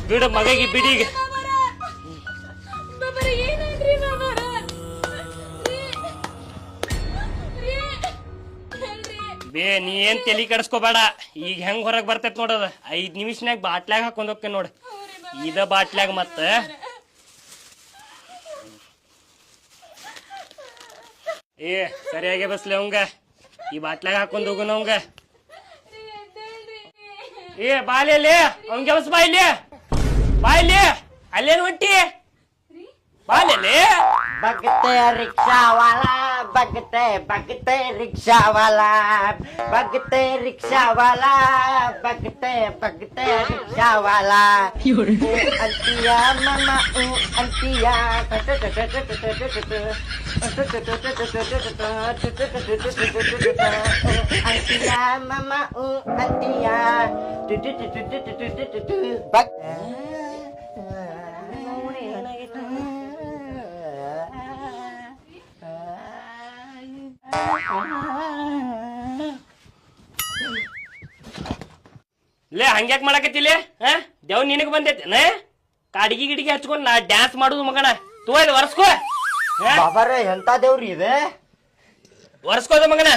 ಬಿಡ ಮಗಗೆ ಬಿಡಿಗೆ ಬೇ ನೀ ಏನ್ ತಲಿ ಕೆಡಿಸ್ಕೋಬೇಡ. ಈಗ ಹೆಂಗ್ ಹೊರಗ್ ಬರ್ತೈತ್ ನೋಡದ 5 ನಿಮಿಷನ್ಯಾಗ ಬಾಟ್ಲ್ಯಾಗ ಹಾಕೊಂಡ್ ಹೋಗ್ತೇನೆ ನೋಡ. ಇದ ಬಾಟ್ಲ್ಯಾಗ ಮತ್ತ ಏ ಸರಿಯಾಗಿ ಬಸ್ಲಿ ಅವಂಗ ಈ ಬಾಟ್ಲ್ಯಾಗ ಹಾಕೊಂಡ್ ಹೋಗುನ ಅವಂಗ. ಏ ಬಾಲಿ ಅವಂಗ ಬಸ್ ಬಾಯ್ಲಿ ಬಾಯ್ಲಿ ಅಲ್ಲೇನು ಹೊಂಟಿ ಬಾಲಿ. बगते रिक्शा वाला बगते बगते रिक्शा वाला बगते रिक्शा वाला बगते बगते रिक्शा वाला अंतिया मामा अंतिया अंतिया मामा अंतिया ಲೇ ಹಂಗ್ಯಾಕ್ ಮಾಡಕತ್ತಿಲೆ ದೇವ್ ನಿನಗ್ ಬಂದೈತಿ ಕಾಡಿಗೆ ಗಿಡಿಗೆ ಹಚ್ಕೊಂಡ್ ನಾ ಡ್ಯಾನ್ಸ್ ಮಾಡುದು ಮಗನ ತೋ ಇಲ್ಲಿ ಒರ್ಸ್ಕೋ. ಬಾಬಾರೆ ಎಂತ ದೇವ್ರಿ ಇದೆ ಒರ್ಸ್ಕೋದ ಮಗನ.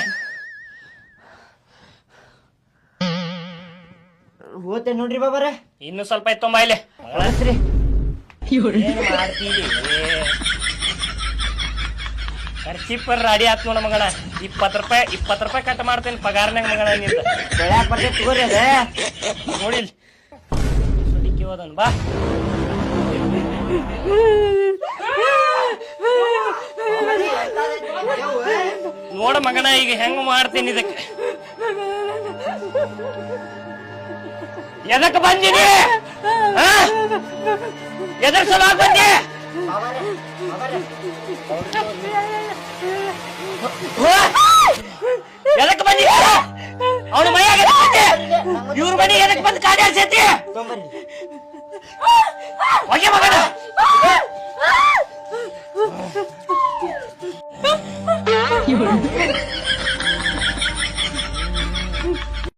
ಹೋತೆ ನೋಡ್ರಿ ಬಾಬಾರೆ ಇನ್ನು ಸ್ವಲ್ಪ ಇತ್ತೊಂಬ ಇಲ್ಲಿ ಏನ್ ಮಾಡ್ತೀವಿ ಖರ್ಚಿಪ್ಪರ್ ರಾಡಿ ಆತ್ ನೋಡ ಮಗನ. 20 ರೂಪಾಯಿ ಕಟ್ ಮಾಡ್ತೇನೆ ಪಗಾರ್ನಾಗ ಮಗನ. ನಿಂದ ಬೆಳ್ಯಾಕ ಬರ್ತೈತಿ ತಗೋರಿ ಅದೇ ನೋಡಿಲ್ ಸುಡಿಕೆ ಹೋದನ್ ಬಾ. ನೋಡ ಮಗನ ಈಗ ಹೆಂಗ ಮಾಡ್ತೇನೆ ಇದಕ್ಕೆ. ಎದಕ್ ಬಂದಿನಿ ಎದ್ರ ಸಲ ಬಂದಿ ಎದಕ್ ಬಂದಿ ಅವನ ಮೈಯಾಗ ಇವ್ರ ಮನೆ ಎದಕ್ ಬಂದು ಕಾಡಿ ಹಚ್ಚೈತಿ ಹೋಗಿ ಮಗನ.